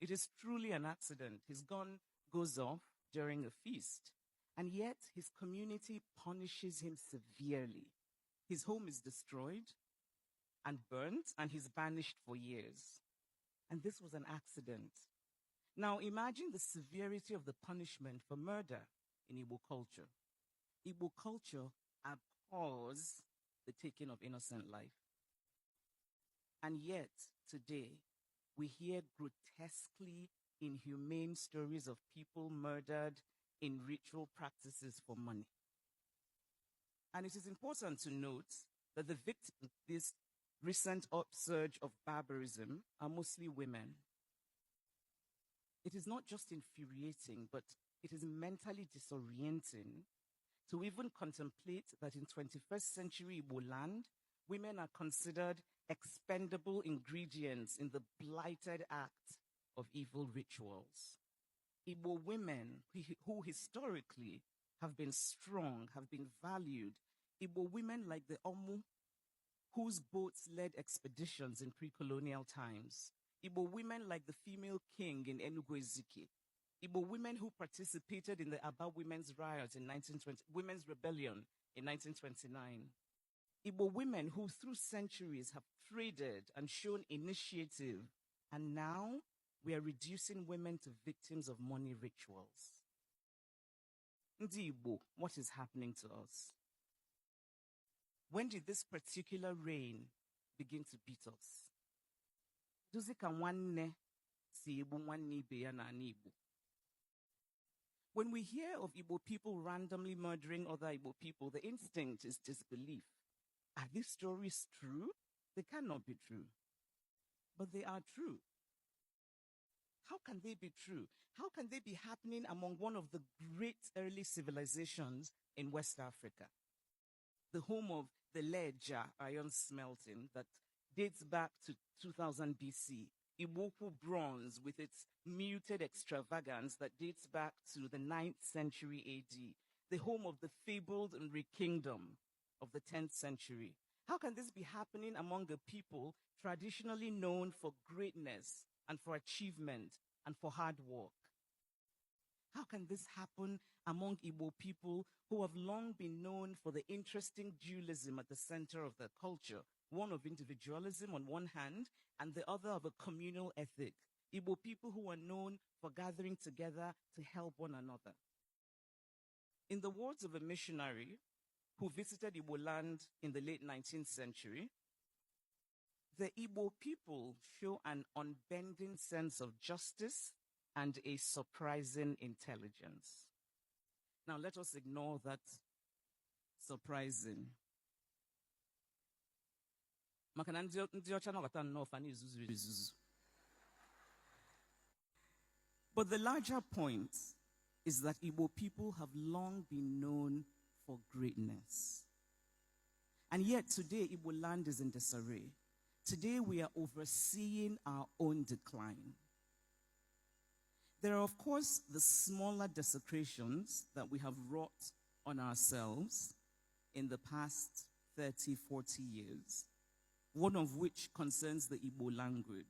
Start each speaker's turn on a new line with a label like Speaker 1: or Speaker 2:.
Speaker 1: It is truly an accident. His gun goes off during a feast, and yet his community punishes him severely. His home is destroyed and burnt, and he's banished for years. And this was an accident. Now imagine the severity of the punishment for murder in Igbo culture. Igbo culture abhors the taking of innocent life. And yet, today, we hear grotesquely inhumane stories of people murdered in ritual practices for money. And it is important to note that the victims of this recent upsurge of barbarism are mostly women. It is not just infuriating, but it is mentally disorienting to even contemplate that in 21st century Igbo land, women are considered expendable ingredients in the blighted act of evil rituals. Igbo women who historically have been strong, have been valued, Igbo women like the Omu, whose boats led expeditions in pre-colonial times, Igbo women like the female king in Enugu Ezike, Igbo women who participated in the Aba Women's Riot in 1920, Women's Rebellion in 1929, Igbo women who through centuries have traded and shown initiative, and now we are reducing women to victims of money rituals. Ndi Igbo, what is happening to us? When did this particular reign begin to beat us? When we hear of Igbo people randomly murdering other Igbo people, the instinct is disbelief. Are these stories true? They cannot be true. But they are true. How can they be true? How can they be happening among one of the great early civilizations in West Africa? The home of the Leja iron smelting that dates back to 2000 BC. Iwoku bronze with its muted extravagance that dates back to the 9th century AD. The home of the fabled Nri kingdom of the 10th century. How can this be happening among a people traditionally known for greatness and for achievement and for hard work? How can this happen among Igbo people who have long been known for the interesting dualism at the center of their culture, one of individualism on one hand, and the other of a communal ethic? Igbo people who are known for gathering together to help one another. In the words of a missionary who visited Igbo land in the late 19th century, the Igbo people show an unbending sense of justice and a surprising intelligence. Now let us ignore that surprising. But the larger point is that Igbo people have long been known for greatness. And yet today, Igbo land is in disarray. Today, we are overseeing our own decline. There are, of course, the smaller desecrations that we have wrought on ourselves in the past 30, 40 years, one of which concerns the Igbo language.